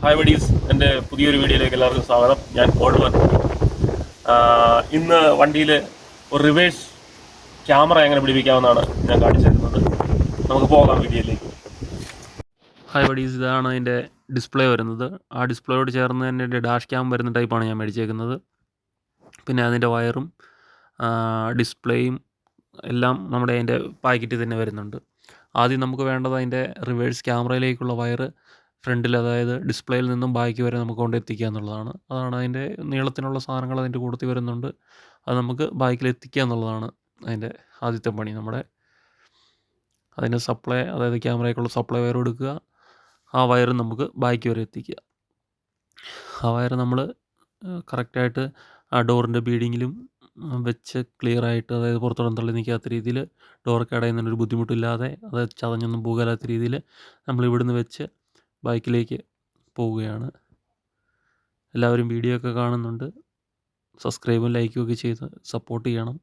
Hi buddies, എൻ്റെ പുതിയൊരു വീഡിയോയിലേക്ക് എല്ലാവർക്കും സ്വാഗതം. ഞാൻ ഓടുവൻ. ഇന്ന് വണ്ടിയിൽ ഒരു റിവേഴ്സ് ക്യാമറ എങ്ങനെ പിടിപ്പിക്കാമെന്നാണ് ഞാൻ കാണിച്ചു തരുന്നത്. നമുക്ക് പോകാം വീഡിയോയിലേക്ക്. ഹായ് ബഡീസ്, ഇതാണ് അതിൻ്റെ ഡിസ്പ്ലേ വരുന്നത്. ആ ഡിസ്പ്ലേയോട് ചേർന്ന് തന്നെ എൻ്റെ ഡാഷ് ക്യാം വരുന്ന ടൈപ്പാണ് ഞാൻ മേടിച്ചേക്കുന്നത്. പിന്നെ അതിൻ്റെ വയറും ഡിസ്പ്ലേയും എല്ലാം നമ്മുടെ അതിൻ്റെ പാക്കറ്റിൽ തന്നെ വരുന്നുണ്ട്. ആദ്യം നമുക്ക് വേണ്ടത് അതിൻ്റെ റിവേഴ്സ് ക്യാമറയിലേക്കുള്ള വയറ് ഫ്രണ്ടിൽ, അതായത് ഡിസ്പ്ലേയിൽ നിന്നും ബാക്ക് വരെ നമുക്ക് കൊണ്ട് എത്തിക്കുക എന്നുള്ളതാണ്. അതാണ് അതിൻ്റെ നീളത്തിനുള്ള സാധനങ്ങൾ അതിൻ്റെ കൂട്ടത്തിൽ വരുന്നുണ്ട്. അത് നമുക്ക് ബാക്കിൽ എത്തിക്കുക എന്നുള്ളതാണ് അതിൻ്റെ ആദ്യത്തെ പണി. അതിൻ്റെ സപ്ലൈ, അതായത് ക്യാമറയ്ക്കുള്ള സപ്ലൈ വയർ എടുക്കുക, ആ വയർ നമുക്ക് ബാക്ക് വരെ എത്തിക്കുക. ആ വയർ നമ്മൾ കറക്റ്റായിട്ട് ആ ഡോറിൻ്റെ ബീഡിങ്ങിലും വെച്ച് ക്ലിയറായിട്ട്, അതായത് പുറത്തോളം തള്ളി നിൽക്കാത്ത രീതിയിൽ, ഡോറൊക്കെ അടയുന്നതിനൊരു ബുദ്ധിമുട്ടില്ലാതെ, അത് ചതഞ്ഞൊന്നും പോകാത്ത രീതിയിൽ നമ്മൾ ഇവിടുന്ന് വെച്ച് ബൈക്കിലേക്ക് പോവുകയാണ്. എല്ലാവരും വീഡിയോ ഒക്കെ കാണുന്നുണ്ട്. സബ്സ്ക്രൈബും ലൈക്കും ഒക്കെ ചെയ്ത് സപ്പോർട്ട് ചെയ്യണം.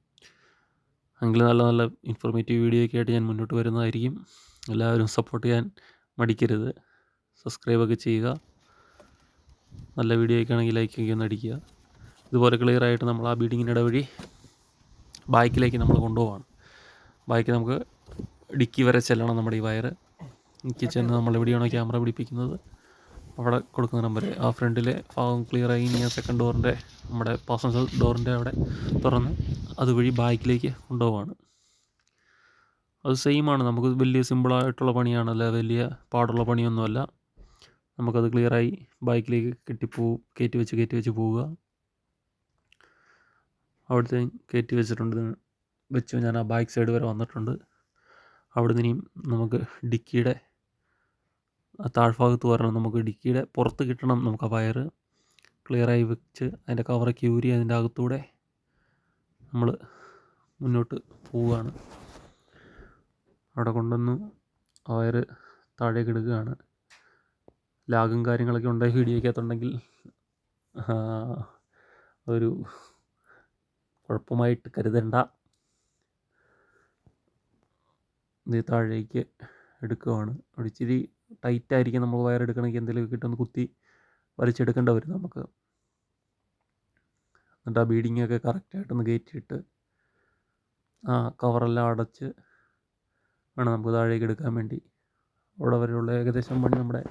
എങ്കിൽ നല്ല നല്ല ഇൻഫോർമേറ്റീവ് വീഡിയോ ഒക്കെ ആയിട്ട് ഞാൻ മുന്നോട്ട് വരുന്നതായിരിക്കും. എല്ലാവരും സപ്പോർട്ട് ചെയ്യാൻ മടിക്കരുത്. സബ്സ്ക്രൈബൊക്കെ ചെയ്യുക. നല്ല വീഡിയോ ഒക്കെ ആണെങ്കിൽ ലൈക്കൊക്കെ ഒന്ന് അടിക്കുക. ഇതുപോലെ ക്ലിയറായിട്ട് നമ്മൾ ആ ബീഡിങ്ങിനിട വഴി ബൈക്കിലേക്ക് നമ്മൾ കൊണ്ടുപോവാണ്. ബൈക്ക് നമുക്ക് ഡിക്കി വരെ ചെല്ലണം. നമ്മുടെ ഈ വയറ് ഡിക്കി ചെന്ന് നമ്മൾ എവിടെയാണോ ക്യാമറ പിടിപ്പിക്കുന്നത് അവിടെ കൊടുക്കുന്ന നമ്പർ, ആ ഫ്രണ്ടിലെ ഭാഗം ക്ലിയറായി ഇനി ആ സെക്കൻഡ് ഡോറിൻ്റെ, നമ്മുടെ പാസഞ്ചർ ഡോറിൻ്റെ അവിടെ തുറന്ന് അതുവഴി ബാക്കിലേക്ക് കൊണ്ടുപോവാണ്. അത് സെയിമാണ്. നമുക്ക് വലിയ സിമ്പിളായിട്ടുള്ള പണിയാണ്, അല്ല വലിയ പാടുള്ള പണിയൊന്നുമല്ല. നമുക്കത് ക്ലിയറായി ബാക്കിലേക്ക് കയറ്റി വെച്ച് പോവുക. അവിടുത്തെ കയറ്റി വെച്ച് ഞാൻ ആ ബാക്ക് സൈഡ് വരെ വന്നിട്ടുണ്ട്. അവിടുന്ന് ഇനിയും നമുക്ക് ഡിക്കിയുടെ താഴ്ഭാഗത്ത് വരണം. നമുക്ക് ഡിക്കിയുടെ പുറത്ത് കിട്ടണം. നമുക്ക് ആ വയറ് ക്ലിയറായി വെച്ച് അതിൻ്റെ കവറൊക്കെ ഊരി അതിൻ്റെ അകത്തൂടെ നമ്മൾ മുന്നോട്ട് പോവുകയാണ്. അവിടെ കൊണ്ടുവന്ന് ആ വയറ് താഴേക്ക് എടുക്കുകയാണ്. ലാഗും കാര്യങ്ങളൊക്കെ ഉണ്ടായി വീഡിയോയ്ക്കകത്തുണ്ടെങ്കിൽ ഒരു കുഴപ്പമായിട്ട് കരുതണ്ട. ഇത് താഴേക്ക് എടുക്കുകയാണ്. അവിടെ ഇച്ചിരി ടൈറ്റായിരിക്കും. നമ്മൾ വയറെടുക്കണമെങ്കിൽ എന്തെങ്കിലുമൊക്കെ ഇട്ടൊന്ന് കുത്തി വലിച്ചെടുക്കേണ്ട വരും നമുക്ക്. എന്നിട്ട് ആ ബീഡിങ്ങൊക്കെ കറക്റ്റായിട്ടൊന്ന് കയറ്റിയിട്ട് ആ കവറെല്ലാം അടച്ച് വേണം നമുക്ക് താഴേക്ക് എടുക്കാൻ വേണ്ടി. അവിടെ വരെയുള്ള ഏകദേശം പണി നമ്മുടെ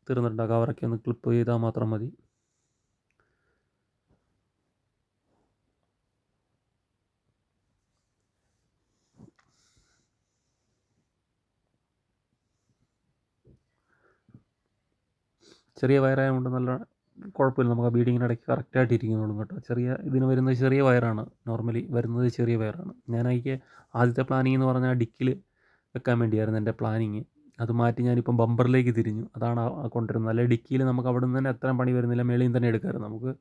തീർന്നിട്ടുണ്ട്. ആ കവറൊക്കെ ഒന്ന് ക്ലിപ്പ് ചെയ്താൽ മാത്രം മതി. ചെറിയ വയറായതുകൊണ്ട് നല്ല കുഴപ്പമില്ല. നമുക്ക് ആ ബീഡിങ്ങിനിടയ്ക്ക് കറക്റ്റായിട്ട് ഇരിക്കുന്നുള്ളൂ കേട്ടോ. ഇതിന് വരുന്നത് ചെറിയ വയറാണ്. നോർമലി വരുന്നത് ചെറിയ വയറാണ്. ഞാനതിക്ക് ആദ്യത്തെ പ്ലാനിങ് എന്ന് പറഞ്ഞാൽ ഡിക്കിൽ വെക്കാൻ വേണ്ടിയായിരുന്നു എൻ്റെ പ്ലാനിങ്. അത് മാറ്റി ഞാനിപ്പം ബമ്പറിലേക്ക് തിരിഞ്ഞു. അതാണ് കൊണ്ടുവരുന്നത്. അല്ലെ ഡിക്കിയിൽ നമുക്ക് അവിടെ നിന്ന് തന്നെ അത്രയും പണി വരുന്നില്ല, മേളിൽ തന്നെ എടുക്കാമായിരുന്നു. നമുക്ക്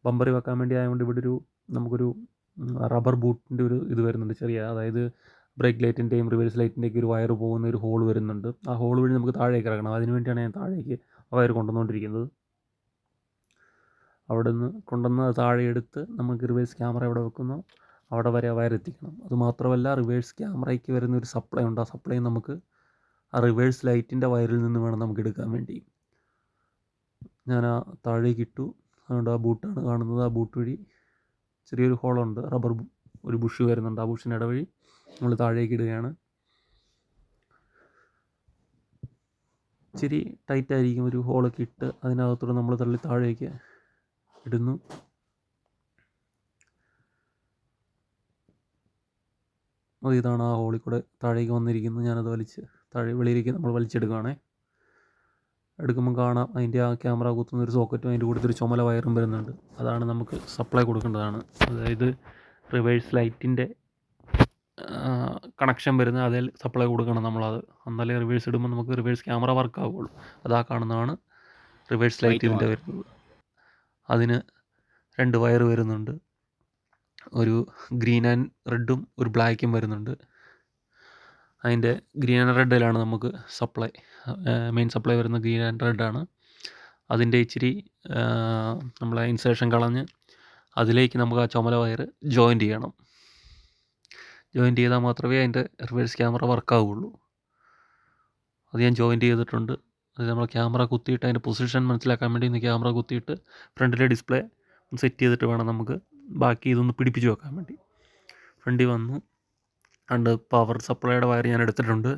ബമ്പറിൽ വെക്കാൻ വേണ്ടി ആയതുകൊണ്ട് ഇവിടെ നമുക്കൊരു റബ്ബർ ബൂട്ടിൻ്റെ ഒരു ഇത് വരുന്നുണ്ട് ചെറിയ, അതായത് ബ്രേക്ക് ലൈറ്റിൻ്റെയും റിവേഴ്സ് ലൈറ്റിൻ്റെയൊക്കെ ഒരു വയർ പോകുന്ന ഒരു ഹോൾ വരുന്നുണ്ട്. ആ ഹോൾ വഴി നമുക്ക് താഴേക്ക് ഇറങ്ങണം. അതിന് വേണ്ടിയാണ് ഞാൻ താഴേക്ക് വയർ കൊണ്ടുവന്നുകൊണ്ടിരിക്കുന്നത്. അവിടെ നിന്ന് കൊണ്ടുവന്ന് താഴെ എടുത്ത് നമുക്ക് റിവേഴ്സ് ക്യാമറ എവിടെ വെക്കുന്നു അവിടെ വരെ വയർ എത്തിക്കണം. അതുമാത്രമല്ല, റിവേഴ്സ് ക്യാമറയ്ക്ക് വരുന്നൊരു സപ്ലൈ ഉണ്ട്. ആ സപ്ലൈ നമുക്ക് ആ റിവേഴ്സ് ലൈറ്റിൻ്റെ വയറിൽ നിന്ന് വേണം നമുക്ക് എടുക്കാൻ വേണ്ടി. ഞാൻ ആ താഴേക്ക് ഇട്ടു. അതുകൊണ്ട് ആ ബൂട്ടാണ് കാണുന്നത്. ആ ബൂട്ട് വഴി ചെറിയൊരു ഹോളുണ്ട്, റബ്ബർ ഒരു ബുഷ് വരുന്നുണ്ട്. ആ ബുഷിന് ഇടവഴി നമ്മൾ താഴേക്ക് ഇടുകയാണ്. ഇച്ചിരി ടൈറ്റായിരിക്കും. ഒരു ഹോളൊക്കെ ഇട്ട് അതിനകത്തൂടെ നമ്മൾ തള്ളി താഴേക്ക് ഇടുന്നു. ഇതാണ് ആ ഹോളിൽ കൂടെ താഴേക്ക് വന്നിരിക്കുന്നത്. ഞാനത് വെളിയിലേക്ക് നമ്മൾ വലിച്ചെടുക്കുകയാണേ. എടുക്കുമ്പം കാണാം അതിൻ്റെ ആ ക്യാമറ കുത്തുന്നൊരു സോക്കറ്റും അതിൻ്റെ കൂടെ ഒരു ചുമല വയറും വരുന്നുണ്ട്. അതാണ് നമുക്ക് സപ്ലൈ കൊടുക്കേണ്ടതാണ്. അതായത് റിവേഴ്സ് ലൈറ്റിൻ്റെ കണക്ഷൻ വരുന്നത് അതിൽ സപ്ലൈ കൊടുക്കണം നമ്മളത്. എന്നാലേ റിവേഴ്സ് ഇടുമ്പോൾ നമുക്ക് റിവേഴ്സ് ക്യാമറ വർക്ക് ആവുകയുള്ളൂ. അതാ കാണുന്നതാണ് റിവേഴ്സ് ലൈറ്റ് ഇതിൻ്റെ വരുന്നത്. അതിന് 2 വയർ വരുന്നുണ്ട്. ഒരു ഗ്രീൻ ആൻഡ് റെഡും ഒരു ബ്ലാക്കും വരുന്നുണ്ട്. അതിൻ്റെ ഗ്രീൻ ആൻഡ് റെഡിലാണ് നമുക്ക് മെയിൻ സപ്ലൈ വരുന്ന ഗ്രീൻ ആൻഡ് റെഡാണ്. അതിൻ്റെ ഇച്ചിരി നമ്മളെ ഇൻസേർഷൻ കളഞ്ഞ് അതിലേക്ക് നമുക്ക് ആ ചുമല വയർ ജോയിൻ്റ് ചെയ്യണം. ജോയിൻ്റ് ചെയ്താൽ മാത്രമേ അതിൻ്റെ റിവേഴ്സ് ക്യാമറ വർക്കാവുകയുള്ളൂ. അത് ഞാൻ ജോയിൻ്റ് ചെയ്തിട്ടുണ്ട്. അത് നമ്മൾ ക്യാമറ കുത്തിയിട്ട് അതിൻ്റെ പൊസിഷൻ മനസ്സിലാക്കാൻ വേണ്ടി ഇന്ന് ക്യാമറ കുത്തിയിട്ട് ഫ്രണ്ടിലെ ഡിസ്പ്ലേ സെറ്റ് ചെയ്തിട്ട് വേണം നമുക്ക് ബാക്കി ഇതൊന്ന് പിടിപ്പിച്ച് വെക്കാൻ വേണ്ടി. ഫ്രണ്ടിൽ വന്നു അണ്ട് പവർ സപ്ലൈയുടെ വയർ ഞാൻ എടുത്തിട്ടുണ്ട്.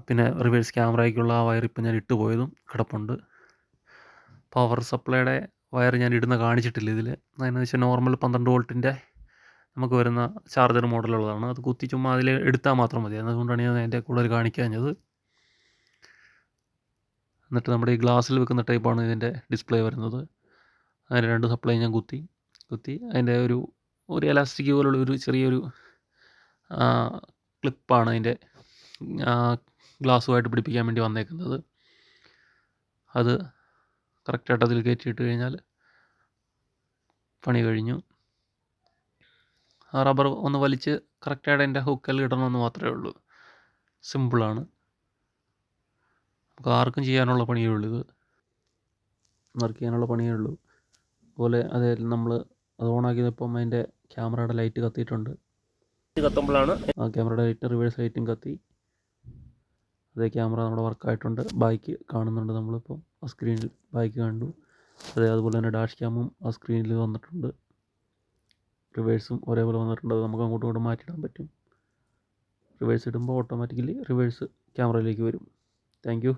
പിന്നെ റിവേഴ്സ് ക്യാമറയ്ക്കുള്ള ആ വയർ ഇപ്പം ഞാൻ ഇട്ട് പോയതും കിടപ്പുണ്ട്. പവർ സപ്ലൈയുടെ വയർ ഞാൻ ഇടുന്ന കാണിച്ചിട്ടില്ല ഇതിൽ. അതെന്ന് വെച്ചാൽ നോർമൽ 12 വോൾട്ടിൻ്റെ നമുക്ക് വരുന്ന ചാർജർ മോഡലുള്ളതാണ്. അത് കുത്തി ചുമ്മാ അതിൽ എടുത്താൽ മാത്രം മതി. അതുകൊണ്ടാണ് ഞാൻ അതിൻ്റെ കൂടുതൽ കാണിക്കാഞ്ഞത്. എന്നിട്ട് നമ്മുടെ ഈ ഗ്ലാസ്സിൽ വെക്കുന്ന ടൈപ്പാണ് ഇതിൻ്റെ ഡിസ്പ്ലേ വരുന്നത്. അതിന് 2 സപ്ലൈ ഞാൻ കുത്തി അതിൻ്റെ ഒരു എലാസ്റ്റിക് പോലുള്ള ഒരു ചെറിയൊരു ക്ലിപ്പാണ് അതിൻ്റെ ഗ്ലാസ്സുമായിട്ട് പിടിപ്പിക്കാൻ വേണ്ടി വന്നേക്കുന്നത്. അത് കറക്റ്റായിട്ട് അതിൽ കയറ്റിയിട്ട് കഴിഞ്ഞാൽ പണി കഴിഞ്ഞു. ആ റബ്ബർ ഒന്ന് വലിച്ച് കറക്റ്റായിട്ട് അതിൻ്റെ ഹുക്കിൽ ഇടണമെന്ന് മാത്രമേ ഉള്ളൂ. സിമ്പിളാണ്. നമുക്ക് ആർക്കും ചെയ്യാനുള്ള പണിയേ ഉള്ളൂ. ഇത് വർക്ക് ചെയ്യാനുള്ള പണിയേ ഉള്ളൂ. അതുപോലെ അത് നമ്മൾ അത് ഓണാക്കിയപ്പം അതിൻ്റെ ക്യാമറയുടെ ലൈറ്റ് കത്തിയിട്ടുണ്ട്. കത്തുമ്പോഴാണ് ആ ക്യാമറയുടെ ലൈറ്റ് റിവേഴ്സ് ലൈറ്റും കത്തി. അതേ ക്യാമറ നമ്മുടെ വർക്കായിട്ടുണ്ട്. ബാക്ക് കാണുന്നുണ്ട് നമ്മളിപ്പോൾ ആ സ്ക്രീനിൽ ബാക്ക് കണ്ടു. അതുപോലെ തന്നെ ഡാഷ് ക്യാമും ആ സ്ക്രീനിൽ വന്നിട്ടുണ്ട്. റിവേഴ്സും ഒരേപോലെ വന്നിട്ടുണ്ട്. അത് നമുക്ക് അങ്ങോട്ടും ഇങ്ങോട്ടും മാറ്റിയിടാൻ പറ്റും. റിവേഴ്സ് ഇടുമ്പോൾ ഓട്ടോമാറ്റിക്കലി റിവേഴ്സ് ക്യാമറയിലേക്ക് വരും. Thank you.